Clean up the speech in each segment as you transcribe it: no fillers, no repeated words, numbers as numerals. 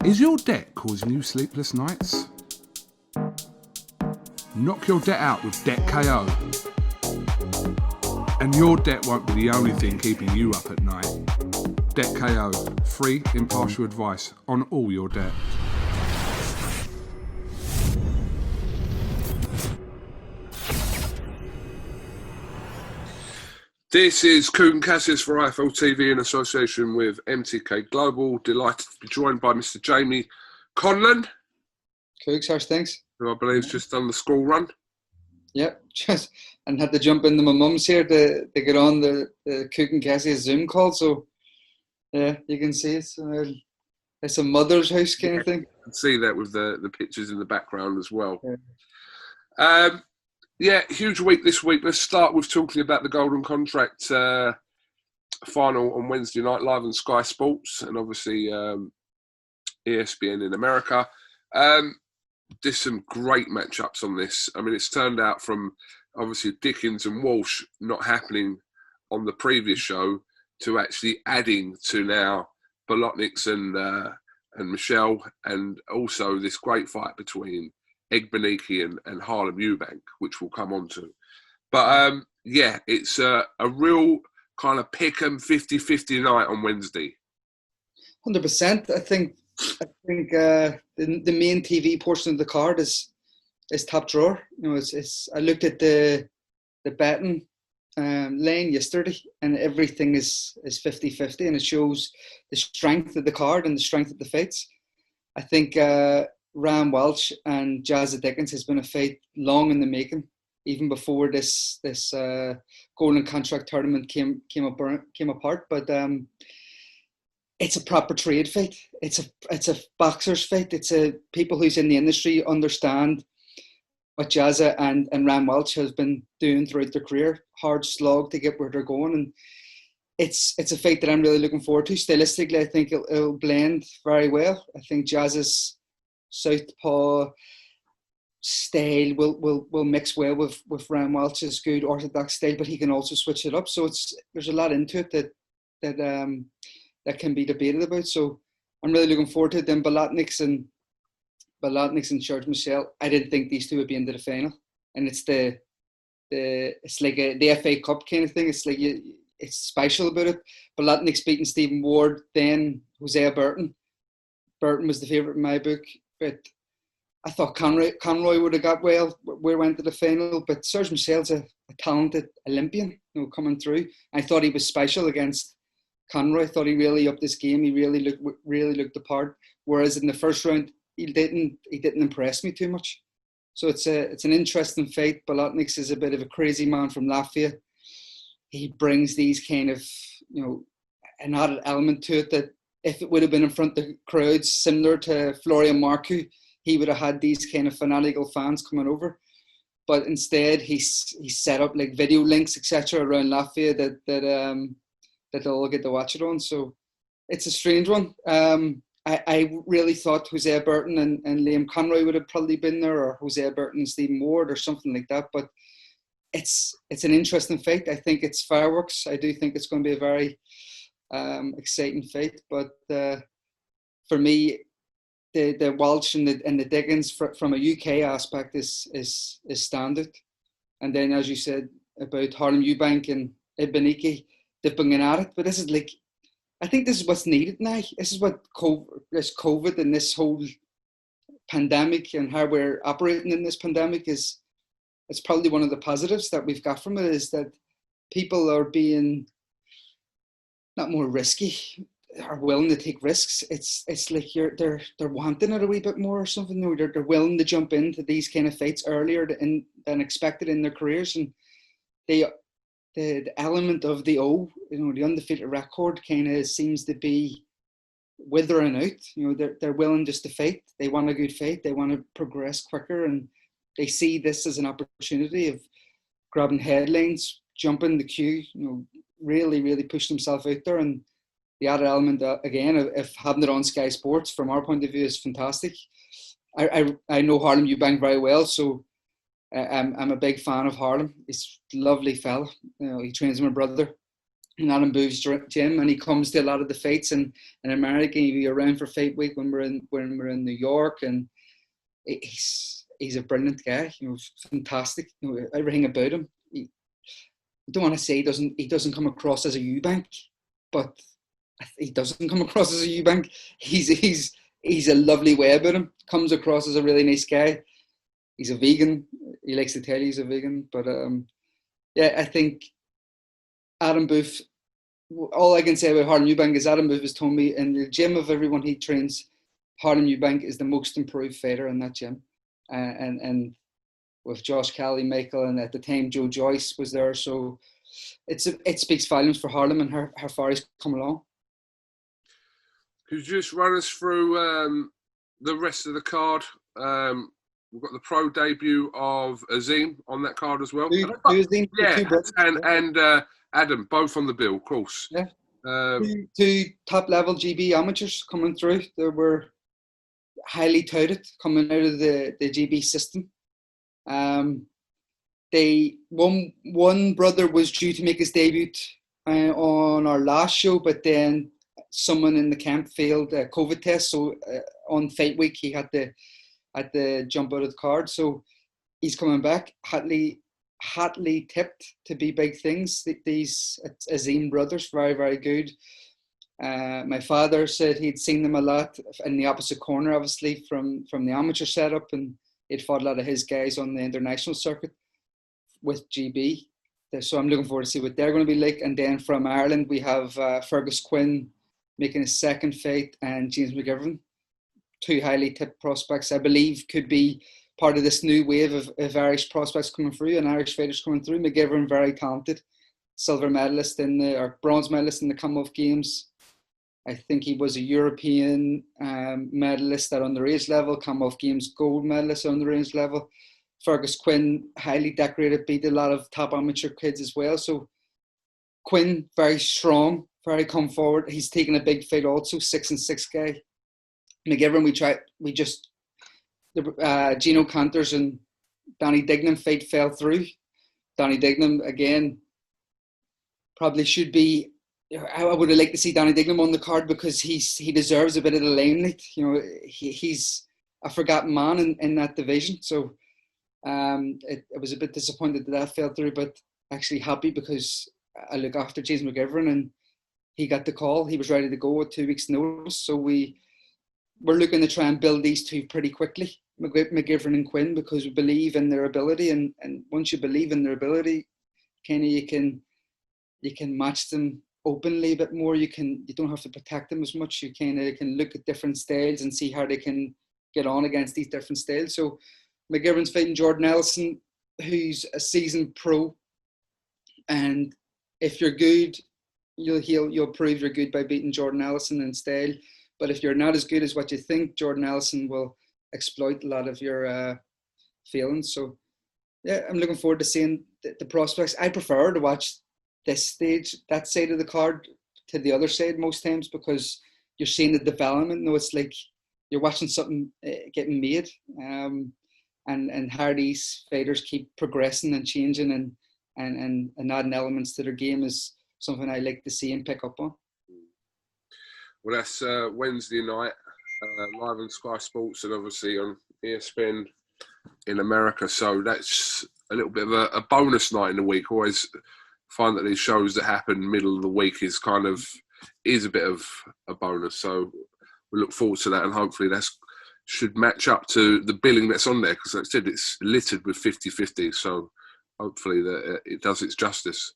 Is your debt causing you sleepless nights? Knock your debt out with Debt KO. And your debt won't be the only thing keeping you up at night. Debt KO, free impartial advice on all your debt. This is KUGAN CASSIUS for IFL TV in association with MTK Global. Delighted to be joined by Mr. Jamie CONLAN. Cougs, how's things? Who I believe has just done the school run. Yep, just and had to jump into my mum's here to get on the KUGAN CASSIUS Zoom call. So yeah, you can see it's a mother's house kind of thing. You can see that with the pictures in the background as well. Yeah. Yeah, huge week this week. Let's start with talking about the Golden Contract final on Wednesday night, live on Sky Sports and obviously ESPN in America. There's some great matchups on this. I mean, it's turned out from obviously Dickens and Walsh not happening on the previous show to actually adding to now Bolotniks and Michelle, and also this great fight between Heimerdinger and Harlem Eubank, which we'll come on to. But yeah, it's a real kind of pick 'em 50-50 night on Wednesday. 100%. I think the main TV portion of the card is top drawer. You know, I looked at the betting lane yesterday, and everything is 50-50, and it shows the strength of the card and the strength of the fights. I think Ram Welch and Jazza Dickens has been a fight long in the making, even before this Golden Contract tournament came apart. But it's a proper trade fight. It's a boxer's fight. It's a people who's in the industry understand what Jazza and Ram Welch has been doing throughout their career. Hard slog to get where they're going, and it's a fight that I'm really looking forward to. Stylistically, I think it'll blend very well. I think Jazza's southpaw style will mix well with Ram Welch's good orthodox style, but he can also switch it up. So there's a lot into it that can be debated about. So I'm really looking forward to it. Then Bolotniks and George Michel. I didn't think these two would be into the final, and it's like the FA Cup kind of thing. It's like it's special about it. Bolotniks beating Stephen Ward, then Hosea Burton. Burton was the favourite in my book, but I thought Conroy would have got went to the final. But Serge Michel's a talented Olympian, you know, coming through. I thought he was special against Conroy. I thought he really upped his game. He really looked the part. Whereas in the first round, he didn't impress me too much. So it's an interesting fight. Bolotniks is a bit of a crazy man from Latvia. He brings these kind of, you know, an added element to it that if it would have been in front of the crowds, similar to Florian Marku, he would have had these kind of fanatical fans coming over. But instead, he set up like video links, etc., around Latvia that they'll all get to watch it on. So it's a strange one. I really thought Hosea Burton and Liam Conroy would have probably been there, or Hosea Burton and Stephen Ward, or something like that. But it's an interesting fight. I think it's fireworks. I do think it's going to be a very exciting fight. But for me, the Welch and the Dickens from a UK aspect is standard. And then, as you said about Harlem Eubank and Heimerdinger, they've been at it. But this is like, I think this is what's needed now. This is what COVID and this whole pandemic and how we're operating in this pandemic is. It's probably one of the positives that we've got from it, is that people are being not more risky, are willing to take risks. It's like they're wanting it a wee bit more or something. They're willing to jump into these kind of fights earlier than expected in their careers, and the element of the the undefeated record kind of seems to be withering out. You know, they're willing just to fight. They want a good fight. They want to progress quicker, and they see this as an opportunity of grabbing headlines, jumping the queue. You know, really push themselves out there. And the added element again of having it on Sky Sports from our point of view is fantastic. I know Harlem Eubank very well, so I'm a big fan of Harlem. He's a lovely fella. You know, he trains my brother. in Adam Booth's gym, and he comes to a lot of the fights in America. He'll be around for fight week when we're in New York, and he's a brilliant guy. Fantastic. Everything about him. I don't want to say he doesn't come across as a Eubank, but he doesn't come across as a Eubank. He's a lovely way about him. Comes across as a really nice guy. He's a vegan. He likes to tell you he's a vegan, but I think Adam Booth. All I can say about Harlan Eubank is Adam Booth has told me in the gym of everyone he trains, Harlan Eubank is the most improved fighter in that gym, and with Josh Kelly, Michael, and at the time Joe Joyce was there, so it speaks volumes for Harlan and how far he's come along. Could you just run us through the rest of the card? We've got the pro debut of Azim on that card as well. Azim, and Adam, both on the bill, of course. Yeah. Two top-level GB amateurs coming through. They were highly touted coming out of the GB system. One brother was due to make his debut on our last show, but then someone in the camp failed a COVID test, so on fight week he had to jump out of the card. So he's coming back. Hotly tipped to be big things. These Azim brothers, very, very good. My father said he'd seen them a lot in the opposite corner, obviously, from the amateur setup, and he'd fought a lot of his guys on the international circuit with GB. So I'm looking forward to see what they're going to be like. And then from Ireland, we have Fergus Quinn making his second fight, and James McGivern, two highly tipped prospects, I believe, could be part of this new wave of Irish prospects coming through and Irish fighters coming through. McGivern, very talented, silver medalist or bronze medalist in the Commonwealth Games. I think he was a European medalist at underage level, Commonwealth Games gold medalist at underage level. Fergus Quinn, highly decorated, beat a lot of top amateur kids as well. So Quinn, very strong, very come forward. He's taken a big fight also, 6-6 guy. McGivern, Gino Canters and Danny Dignam fight fell through. Danny Dignam, again, probably should be. I would have liked to see Danny Dignam on the card because he deserves a bit of the limelight. He's a forgotten man in that division. So I was a bit disappointed that fell through, but actually happy because I look after James McGivern and he got the call. He was ready to go with 2 weeks' notice. So we're looking to try and build these two pretty quickly, McGivern and Quinn, because we believe in their ability, and once you believe in their ability, kind of you can match them openly a bit more. You don't have to protect them as much. You kind of can look at different styles and see how they can get on against these different styles. So McGivern's fighting Jordan Ellison, who's a seasoned pro, and if you're good, you'll prove you're good by beating Jordan Ellison in style. But if you're not as good as what you think, Jordan Ellison will exploit a lot of your feelings. So, yeah, I'm looking forward to seeing the prospects. I prefer to watch that side of the card to the other side most times because you're seeing the development. No, it's like you're watching something getting made. And how these fighters keep progressing and changing and adding elements to their game is something I like to see and pick up on. Well, that's Wednesday night, live on Sky Sports and obviously on ESPN in America. So that's a little bit of a bonus night in the week. Always find that these shows that happen middle of the week is a bit of a bonus. So we look forward to that, and hopefully that should match up to the billing that's on there, because like I said, it's littered with 50-50. So hopefully that it does its justice.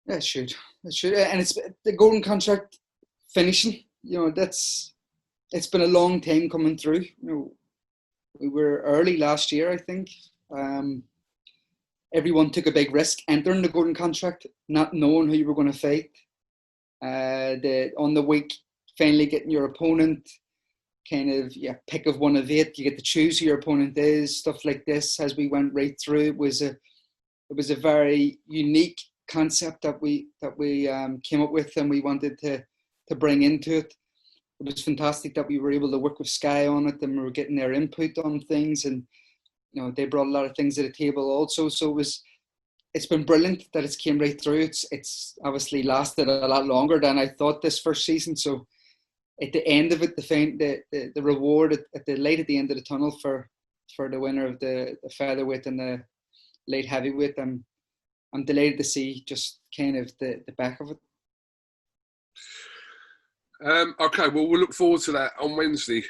Yeah, it should. And it's the golden contract finishing. It's been a long time coming through. We were early last year, I think. Everyone took a big risk entering the golden contract, not knowing who you were going to fight. On the week, finally getting your opponent, pick of one of 8. You get to choose who your opponent is. Stuff like this, as we went right through, it was a very unique concept that we came up with, and we wanted to bring into it. It was fantastic that we were able to work with Sky on it, and we were getting their input on things, and they brought a lot of things to the table also. So it was it's been brilliant that it's came right through. It's obviously lasted a lot longer than I thought this first season. So at the end of it, the reward at the light at the end of the tunnel for the winner of the featherweight and the light heavyweight, I'm delighted to see just kind of the back of it. Okay, well, we'll look forward to that on Wednesday.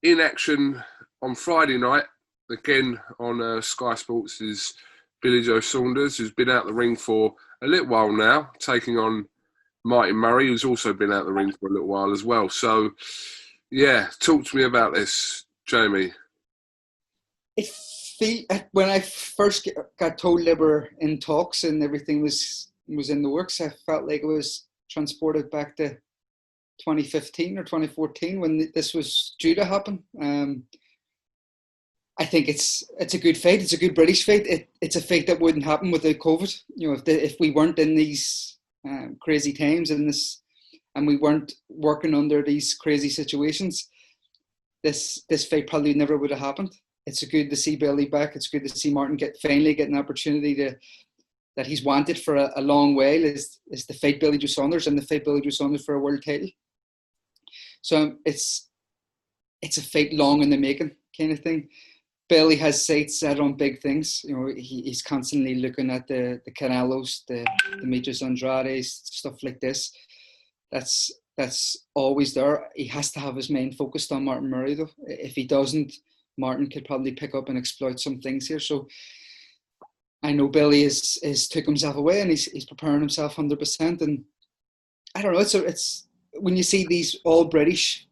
In action on Friday night, again on Sky Sports, is Billy Joe Saunders, who's been out the ring for a little while now, taking on Martin Murray, who's also been out the ring for a little while as well. So, yeah, talk to me about this, Jamie. When I first got told they were in talks and everything was in the works, I felt like it was transported back to 2015 or 2014 when this was due to happen. I think it's a good fight. It's a good British fight. It's a fight that wouldn't happen without COVID. You know, if we weren't in these crazy times and we weren't working under these crazy situations, this fight probably never would have happened. It's good to see Billy back. It's good to see Martin finally get an opportunity that he's wanted for a long while is to fight Billy Joe Saunders and to fight Billy Joe Saunders for a world title. So it's a fight long in the making kind of thing. Billy has sights set on big things. You know, he's constantly looking at the Canelos, the Demetrius Andrades, stuff like this. That's always there. He has to have his mind focused on Martin Murray though. If he doesn't, Martin could probably pick up and exploit some things here. So I know Billy is took himself away and he's preparing himself 100%. And I don't know. It's when you see these all British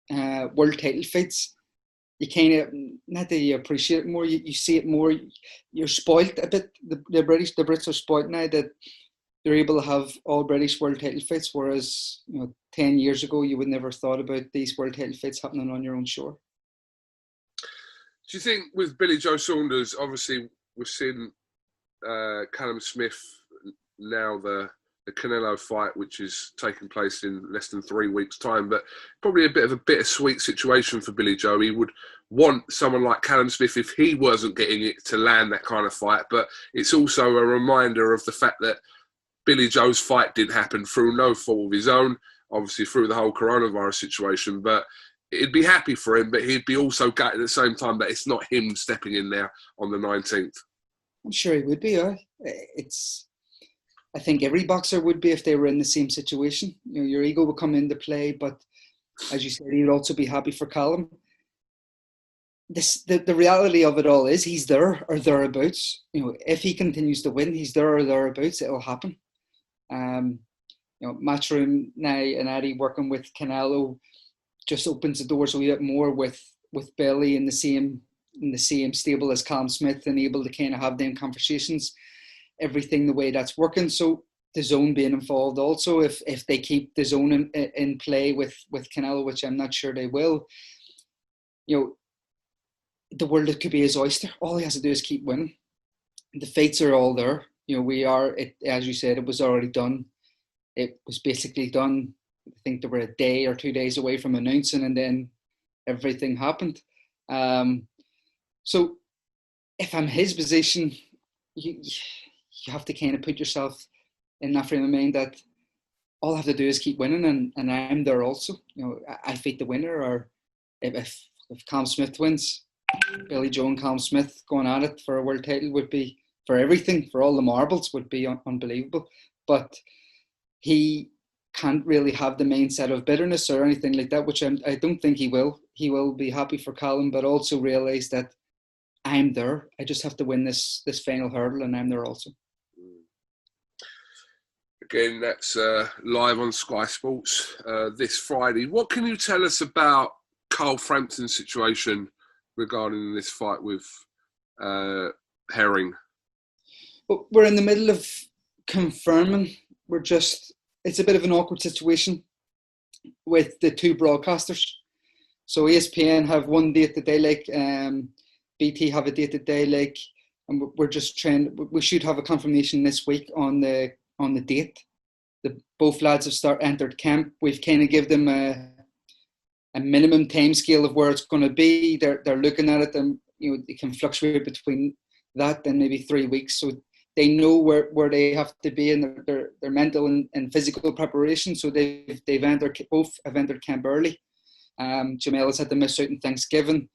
world title fights, you kind of not that you appreciate it more. You see it more. You're spoilt a bit. The Brits are spoilt now that they're able to have all British world title fights, whereas 10 years ago you would never thought about these world title fights happening on your own shore. Do you think with Billy Joe Saunders, obviously we've seen Callum Smith now the Canelo fight, which is taking place in less than 3 weeks' time, but probably a bit of a bittersweet situation for Billy Joe. He would want someone like Callum Smith, if he wasn't getting it, to land that kind of fight. But it's also a reminder of the fact that Billy Joe's fight didn't happen through no fault of his own, obviously through the whole coronavirus situation. But he'd be happy for him, but he'd be also gutted at the same time that it's not him stepping in there on the 19th. I'm sure he would be. I think every boxer would be if they were in the same situation. Your ego would come into play, but as you said, he'd also be happy for Callum. The reality of it all is he's there or thereabouts. If he continues to win, he's there or thereabouts. It'll happen. Matchroom now and Eddie working with Canelo just opens the doors a bit more with Billy in the same stable as Callum Smith and able to kind of have them conversations. Everything the way that's working. So the zone being involved also, if they keep the zone in play with Canelo, which I'm not sure they will, the world could be his oyster. All he has to do is keep winning. The fights are all there. As you said, it was already done. It was basically done. I think they were a day or 2 days away from announcing, and then everything happened. So if I'm his position, you have to kind of put yourself in that frame of mind that all I have to do is keep winning, and I'm there also. I fight the winner, or if Callum Smith wins, Billy Joe and Callum Smith going at it for a world title would be, for everything, for all the marbles, would be unbelievable. But he can't really have the mindset of bitterness or anything like that, which I don't think he will. He will be happy for Callum, but also realise that I'm there. I just have to win this final hurdle, and I'm there also. Again, that's live on Sky Sports this Friday. What can you tell us about Carl Frampton's situation regarding this fight with Herring? Well, we're in the middle of confirming. It's a bit of an awkward situation with the two broadcasters. So ESPN have one date that they like, BT have a date that they like, and we're just we should have a confirmation this week on the date. Both lads have entered camp. We've kind of give them a minimum time scale of where it's going to be. They're looking at it, and it can fluctuate between that than maybe 3 weeks. So they know where they have to be in their mental and physical preparation. So both have entered camp early. Jamel has had to miss out on Thanksgiving.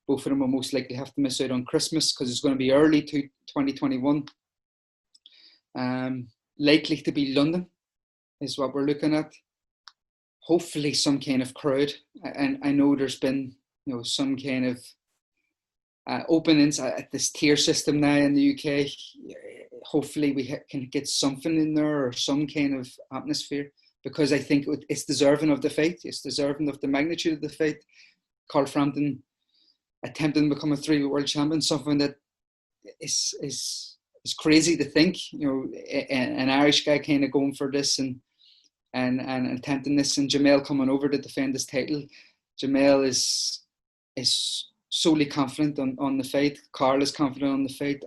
Both of them will most likely have to miss out on Christmas because it's going to be early to 2021. Likely to be London is what we're looking at. Hopefully some kind of crowd. And I know there's been, some kind of openings at this tier system now in the UK. Hopefully we can get something in there or some kind of atmosphere, because I think it's deserving of the fight. It's deserving of the magnitude of the fight. Carl Frampton attempting to become a 3-weight world champion, something that is crazy to think. An Irish guy kind of going for this and attempting this, and Jamel coming over to defend his title. Jamel is solely confident on the fight. Carl is confident on the fight.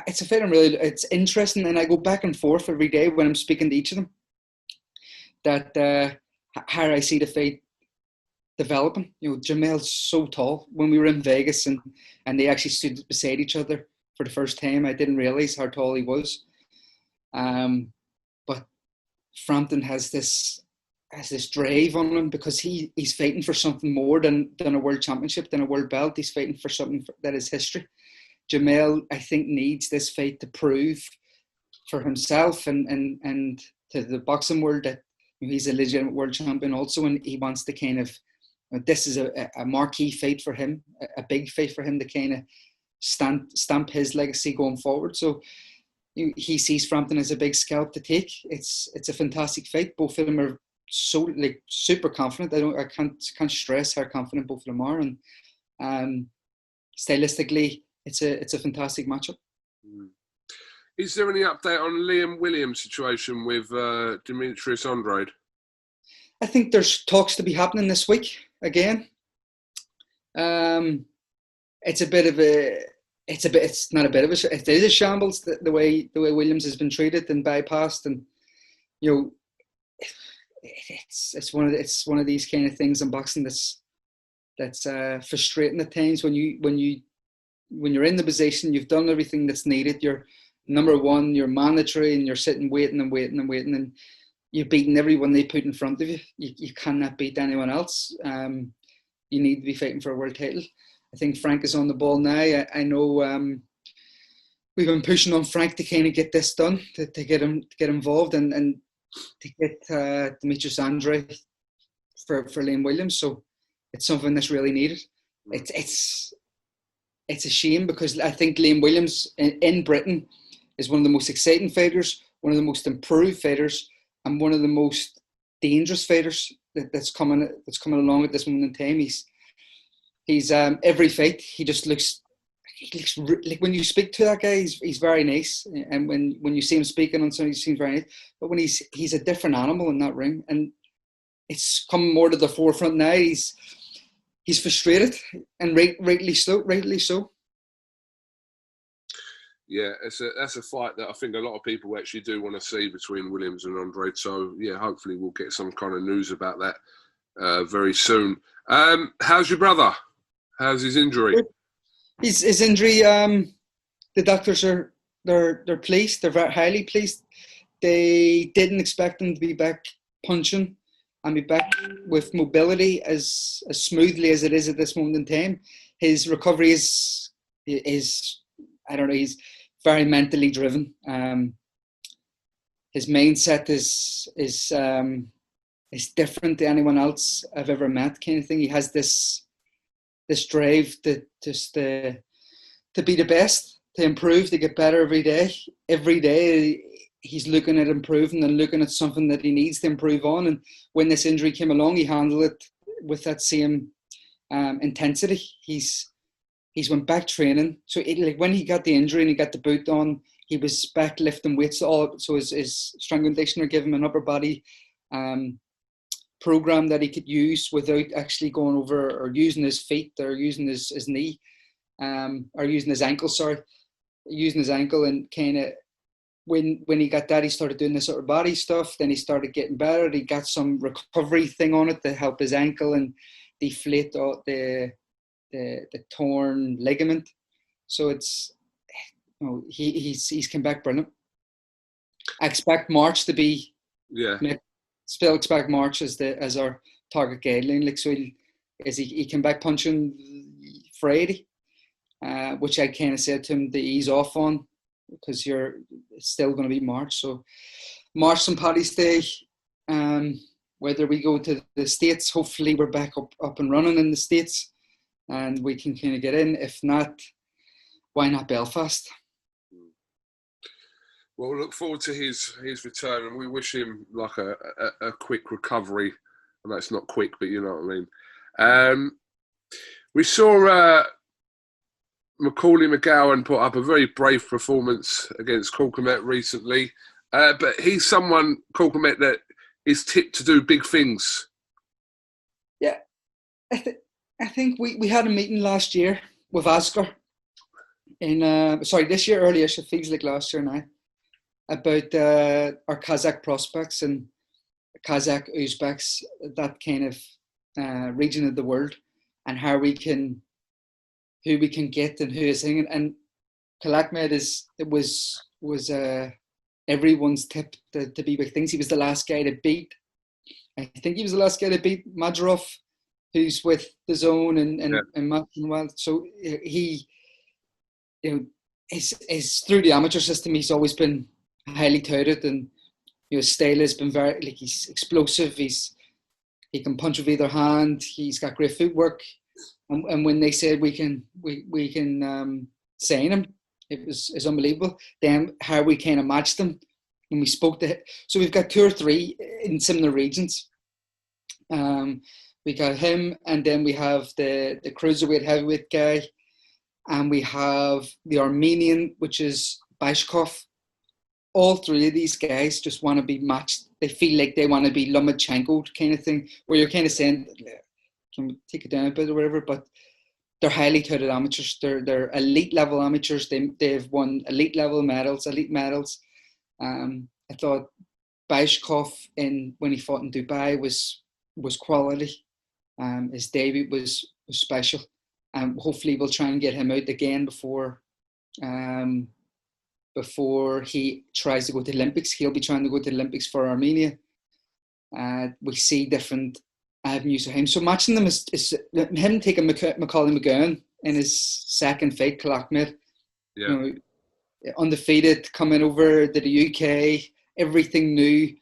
It's a fight it's interesting, and I go back and forth every day when I'm speaking to each of them, that how I see the fight developing. Jamel's so tall. When we were in Vegas and they actually stood beside each other for the first time, I didn't realize how tall he was. But Frampton has this drive on him, because he's fighting for something more than a world championship, than a world belt. He's fighting for something that is history. Jamel, I think, needs this fight to prove for himself and to the boxing world that he's a legitimate world champion also, and he wants to kind of, this is a marquee fight for him, a big fight for him to kind of stamp his legacy going forward. So he sees Frampton as a big scalp to take. It's a fantastic fight. Both of them are super confident. I can't stress how confident both of them are, and stylistically, it's a fantastic matchup. Is there any update on Liam Williams' situation with Demetrius Andrade? I think there's talks to be happening this week again. It is a shambles, the way Williams has been treated and bypassed, and it's one of these kind of things in boxing that's frustrating at times when you're in the position, you've done everything that's needed, you're number one, you're mandatory, and you're sitting waiting, and you're beating everyone they put in front of you. You cannot beat anyone else. You need to be fighting for a world title. I think Frank is on the ball now. I know we've been pushing on Frank to kind of get this done, to get involved and to get Demetrius Andrade for Liam Williams. So it's something that's really needed. It's a shame, because I think Liam Williams in Britain is one of the most exciting fighters, one of the most improved fighters, and one of the most dangerous fighters that's coming along at this moment in time. He's every fight he looks like, when you speak to that guy, he's very nice, and when you see him speaking on something, he seems very nice. But when he's a different animal in that ring, and it's come more to the forefront now. He's frustrated, and rightly so. Yeah, that's a fight that I think a lot of people actually do want to see between Williams and Andrade. So yeah, hopefully we'll get some kind of news about that very soon. How's your brother? How's his injury? His injury. The doctors they're pleased. They're very highly pleased. They didn't expect him to be back punching and be back with mobility as smoothly as it is at this moment in time. His recovery is I don't know. He's very mentally driven. His mindset is different to anyone else I've ever met, kind of thing. He has this drive to be the best, to improve, to get better every day. Every day he's looking at improving and looking at something that he needs to improve on. And when this injury came along, he handled it with that same intensity. He's went back training. So when he got the injury and he got the boot on, he was back lifting weights. So his strength and conditioner gave him an upper body program that he could use without actually going over or using his feet or using his knee or using his ankle. Using his ankle, and kind of when he got that, he started doing this upper body stuff. Then he started getting better. He got some recovery thing on it to help his ankle and deflate the torn ligament. So it's he's come back brilliant. I expect March to be. Yeah. Still expect March as our target guideline. Like, so he came back punching Friday, which I kind of said to him to ease off on, because it's still going to be March. So March and Paddy's Day. Whether we go to the States, hopefully we're back up and running in the States, and we can kind of get in. If not, why not Belfast? Well, we'll look forward to his return, and we wish him like a quick recovery. And that's not quick, but you know what I mean. We saw Macaulay McGowan put up a very brave performance against Calcamet recently, but he's someone, Calcamet, that is tipped to do big things. Yeah, I think we had a meeting last year with Oscar this year, earlier, it feels like last year now, about our Kazakh prospects and Kazakh Uzbeks, that kind of region of the world, and who we can get and who is hanging. And Kalakmed was everyone's tip to be big things. He was the last guy to beat. I think he was the last guy to beat Madrov, who's with the Zone and Martin Wild. So he, is through the amateur system, he's always been highly touted, and his style has been he's explosive. He can punch with either hand. He's got great footwork. And when they said we can sign him, it's unbelievable. Then how we kind of matched them when we spoke to him. So we've got 2 or 3 in similar regions. We got him, and then we have the cruiserweight heavyweight guy, and we have the Armenian, which is Baishkov. All 3 of these guys just want to be matched. They feel like they want to be Lomachenko kind of thing, where you're kind of saying, can we take it down a bit or whatever? But they're highly touted amateurs. They're elite level amateurs. They've won elite medals. I thought Baishkov when he fought in Dubai was quality. His debut was special. Hopefully we'll try and get him out again before he tries to go to the Olympics. He'll be trying to go to the Olympics for Armenia. We see different avenues of him. So matching them is him taking Macaulay McGowan in his second fight, Kalakmed. Yeah. Undefeated, coming over to the UK, everything new.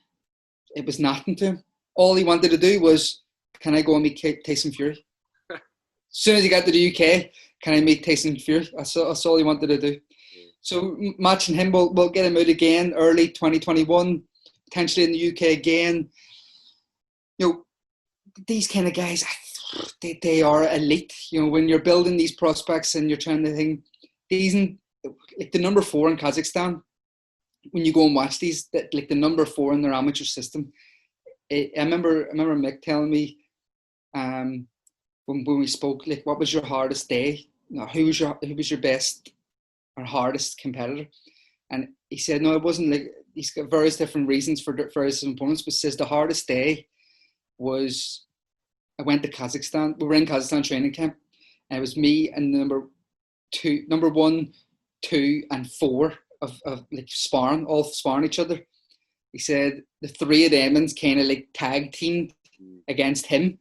It was nothing to him. All he wanted to do was, can I go and meet Tyson Fury? As soon as he got to the UK, can I meet Tyson Fury? That's all he wanted to do. So matching him, we'll get him out again early 2021, potentially in the UK again. These kind of guys, they are elite. When you're building these prospects and you're trying to think, like the number 4 in Kazakhstan, when you go and watch these, like the number 4 in their amateur system. I remember Mick telling me when we spoke, like, what was your hardest day? Who was your best or hardest competitor? And he said, no, it wasn't. Like, he's got various different reasons for various opponents, but says the hardest day was, I went to Kazakhstan. We were in Kazakhstan training camp, and it was me and number 1, 2, and 4 of like sparring, all sparring each other. He said the 3 of them kind of like tag teamed against him.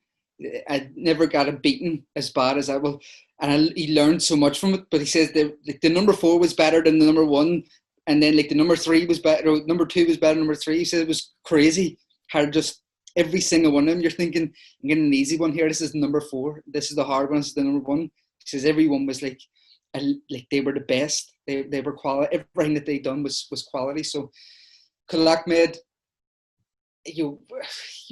I never got a beaten as bad as I will, and he learned so much from it. But he says the number 4 was better than the number 1, and then like the number 3 was better, or number 2 was better than number 3. He said it was crazy how just every single one of them, you're thinking, I'm getting an easy one here. This is number 4. This is the hard one. This is the number 1. He says everyone was like they were the best. They were quality. Everything that they done was quality. So Kalakmed,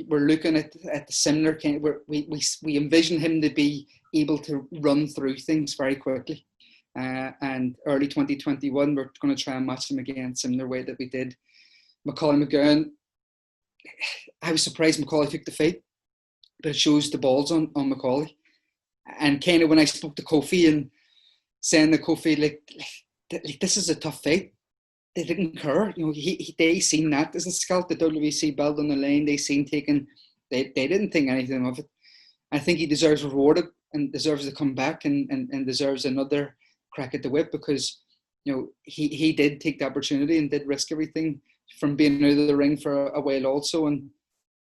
we're looking at the similar kind. We envision him to be able to run through things very quickly. And early 2021, we're going to try and match him again, similar way that we did Macaulay McGowan. I was surprised Macaulay took the fight, but it shows the balls on Macaulay. And kind of when I spoke to Kofi and saying to Kofi, like this is a tough fight, they didn't care. They seen that as a scout, the WBC belt on the line. They didn't think anything of it. I think he deserves rewarded and deserves to come back and deserves another crack at the whip, because he did take the opportunity and did risk everything from being out of the ring for a while also. And,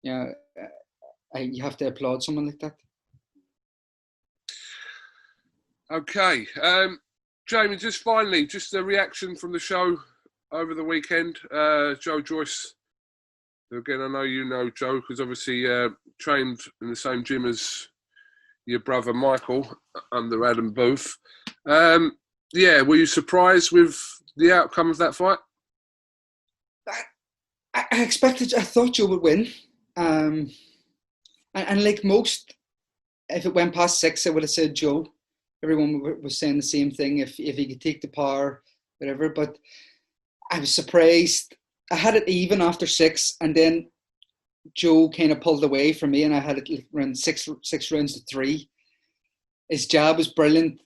you have to applaud someone like that. Okay. Jamie, just finally, just a reaction from the show over the weekend. Joe Joyce, again, I know you know Joe, because obviously trained in the same gym as your brother Michael under Adam Booth. Were you surprised with the outcome of that fight? I thought Joe would win. And like most, if it went past 6, I would have said Joe. Everyone was saying the same thing, if he could take the power, whatever. But I was surprised. I had it even after 6, and then Joe kind of pulled away from me, and I had it around 6 rounds to 3. His jab was brilliant.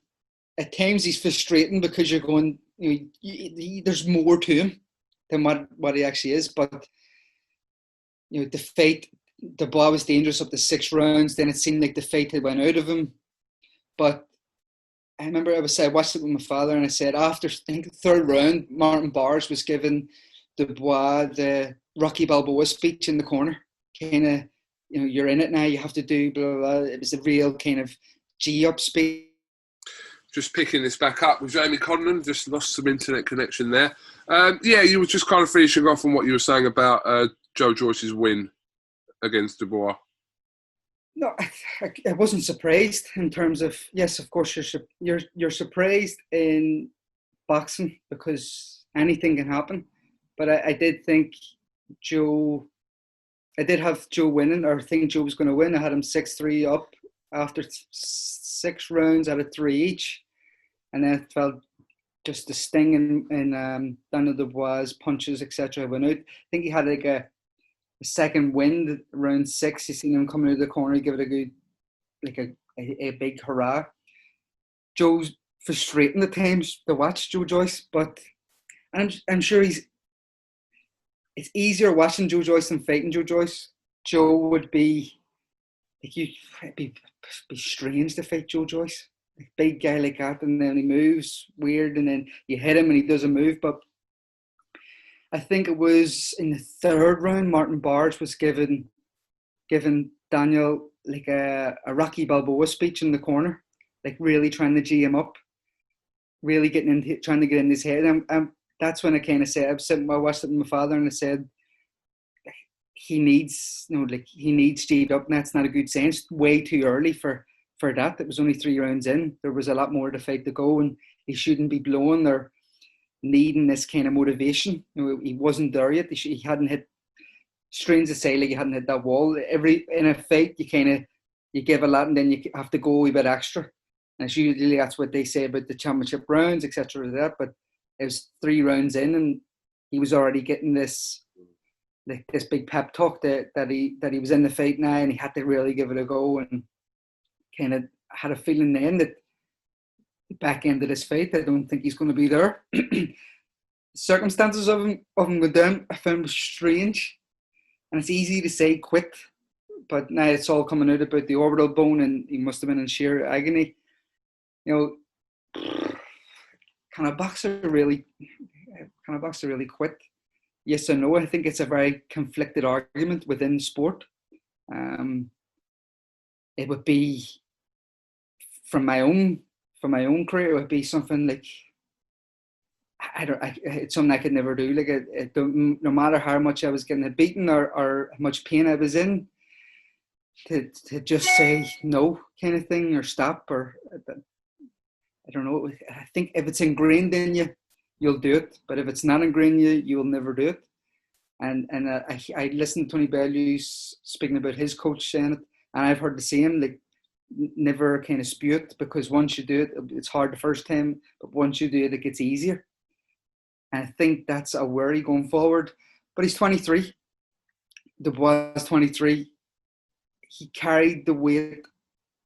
At times he's frustrating because you're going, there's more to him than what he actually is. But the fight, Dubois was dangerous up to 6 rounds. Then it seemed like the fight had went out of him. But I remember I watched it with my father, and I said after, I think, the 3rd round, Martin Barnes was giving Dubois the Rocky Balboa speech in the corner. Kind of, you're in it now, you have to do blah, blah, blah. It was a real kind of G-up speech. Just picking this back up with Jamie Conlon, just lost some internet connection there. You were just kind of finishing off on what you were saying about Joe Joyce's win against Dubois. No, I wasn't surprised in terms of, yes, of course you're surprised in boxing because anything can happen. But I did think I did have Joe winning, or think Joe was going to win. I had him 6-3 up after 6 rounds out of 3 each. And then I felt just the sting in Daniel Dubois' punches, etc. went out. I think he had like a second wind around 6. You seen him coming out of the corner, give it a good, like a big hurrah. Joe's frustrating at times to watch, Joe Joyce, but I'm sure it's easier watching Joe Joyce than fighting Joe Joyce. Joe would be like, it'd be strange to fight Joe Joyce. Like, big guy like that, and then he moves weird, and then you hit him and he doesn't move. But I think it was in the 3rd round, Martin Barnes was giving Daniel like a Rocky Balboa speech in the corner, like really trying to G him up, really trying to get in his head. And that's when I kind of said, I watched it with my father, and I said, he needs, he needs G'd up, and that's not a good sign. It's way too early for that. It was only 3 rounds in. There was a lot more to fight to go, and he shouldn't be blowing or needing this kind of motivation. He wasn't there yet. He hadn't hit, strange to say, like he hadn't hit that wall. In a fight, you give a lot, and then you have to go a bit extra. And it's usually that's what they say about the championship rounds, etc. But it was 3 rounds in, and he was already getting this big pep talk that he was in the fight now, and he had to really give it a go. And kind of had a feeling then that the back end of this fight, I don't think he's going to be there. Circumstances of him with them, I found was strange, and it's easy to say quit, but now it's all coming out about the orbital bone, and he must have been in sheer agony. Can a boxer really quit? Yes or no? I think it's a very conflicted argument within sport. It would be, from my own career, it would be something like, it's something I could never do. Like, no matter how much I was getting beaten or how much pain I was in, to just say no kind of thing, or stop, or I don't know. I think if it's ingrained in you, you'll do it. But if it's not ingrained in you, you'll never do it. And I listened to Tony Bellew speaking about his coach saying it, and I've heard the same, like, never kind of spew it, because once you do it, it's hard the first time, but once you do it, it gets easier. And I think that's a worry going forward. But he's 23. Dubois is 23. He carried the weight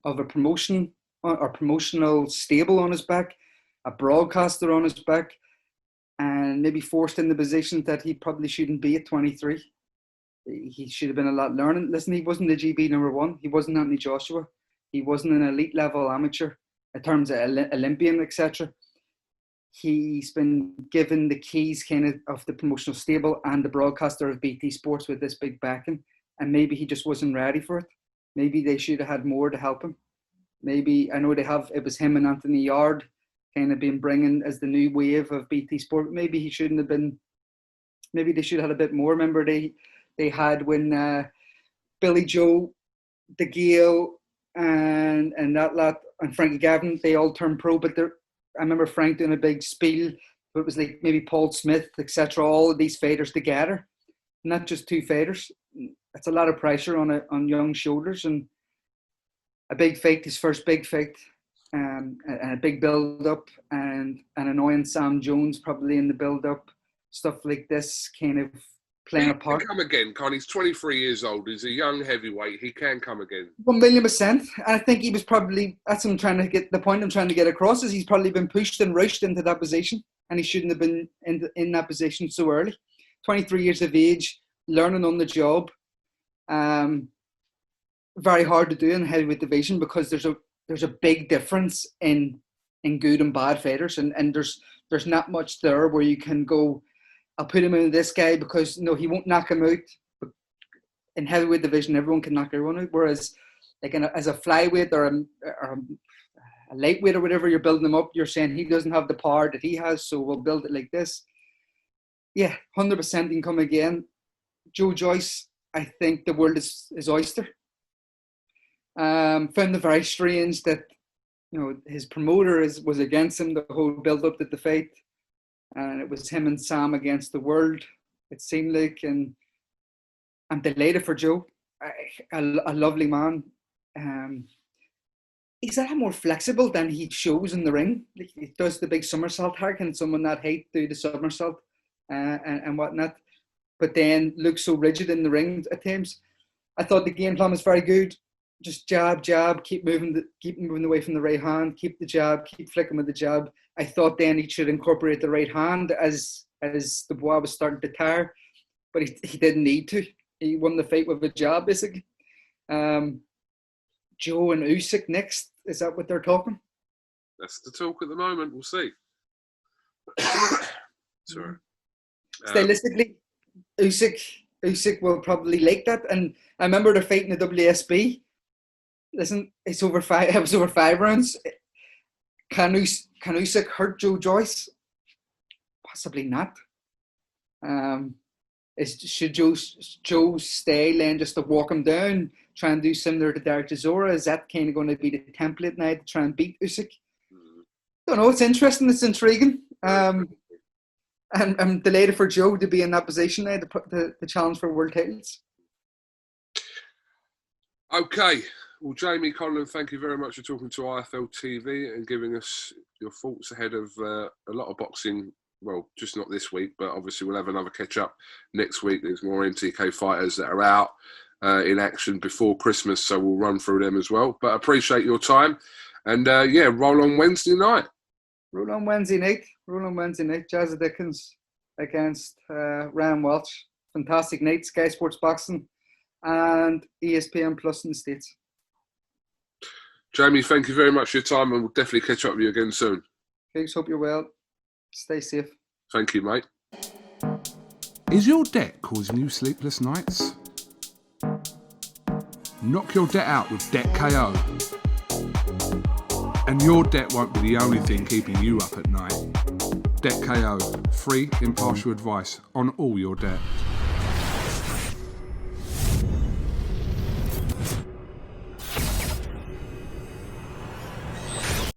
of a promotion or promotional stable on his back, a broadcaster on his back, and maybe forced in the position that he probably shouldn't be at 23. He should have been a lot learning. Listen, he wasn't the GB #1. He wasn't Anthony Joshua. He wasn't an elite level amateur in terms of Olympian, etc. he's been given the keys kind of the promotional stable and the broadcaster of BT Sports with this big backing, and maybe he just wasn't ready for it. Maybe they should have had more to help him. Maybe, I know it was him and Anthony Yard kind of been bringing as the new wave of BT Sport. Maybe he shouldn't have been, maybe they should have had a bit more. Remember they had when Billy Joe, De Gale, and that lad, and Frankie Gavin, they all turned pro, but I remember Frank doing a big spiel, but it was like maybe Paul Smith, etc., all of these fighters together, not just two fighters. That's a lot of pressure on young shoulders, and a big fight, his first big fight, and a big build-up, and an annoying Sam Jones probably in the build-up, stuff like this kind of playing a part. He can come again, Con. He's 23 years old. He's a young heavyweight. He can come again. 1,000,000%. I think he was probably, that's what I'm trying to get, the point I'm trying to get across is he's probably been pushed and rushed into that position, and he shouldn't have been in that position so early. 23 years of age, learning on the job. Very hard to do in the heavyweight division because there's a big difference in good and bad fighters, and there's not much there where you can go, I'll put him in this guy because he won't knock him out. But in heavyweight division, everyone can knock everyone out. Whereas, like as a flyweight or a lightweight or whatever, you're building him up. You're saying he doesn't have the power that he has, so we'll build it like this. Yeah, 100% he can come again. Joe Joyce, I think the world is oyster. Found it very strange that his promoter was against him the whole build up to the fight. And it was him and Sam against the world, it seemed like, and I'm delighted for Joe, a lovely man. He's a lot more flexible than he shows in the ring. Like, he does the big somersault. How can someone that height do the somersault and whatnot? But then looks so rigid in the ring at times. I thought the game plan was very good. Just jab, keep moving away from the right hand, keep the jab, keep flicking with the jab. I thought then he should incorporate the right hand as Dubois was starting to tire, but he didn't need to. He won the fight with a jab, basically. Joe and Usyk next. Is that what they're talking? That's the talk at the moment. We'll see. Sorry. Stylistically, Usyk will probably like that. And I remember the fight in the WSB. Listen, it was over 5 rounds. Can Usyk hurt Joe Joyce? Possibly not. Should Joe stay then just to walk him down, try and do similar to Derek Chisora? Is that kind of going to be the template now to try and beat Usyk? Don't know. It's interesting. It's intriguing. And I'm delighted for Joe to be in that position now, the challenge for world titles. Okay. Well, Jamie, CONLAN, thank you very much for talking to IFL TV and giving us your thoughts ahead of a lot of boxing. Well, just not this week, but obviously we'll have another catch-up next week. There's more MTK fighters that are out in action before Christmas, so we'll run through them as well. But I appreciate your time. And, roll on Wednesday night. Roll on Wednesday night. Jazza Dickens against Ryan Welch. Fantastic night. Sky Sports Boxing and ESPN Plus in the States. Jamie, thank you very much for your time, and we'll definitely catch up with you again soon. Thanks, hope you're well. Stay safe. Thank you, mate. Is your debt causing you sleepless nights? Knock your debt out with Debt KO. And your debt won't be the only thing keeping you up at night. Debt KO, free, impartial advice on all your debt.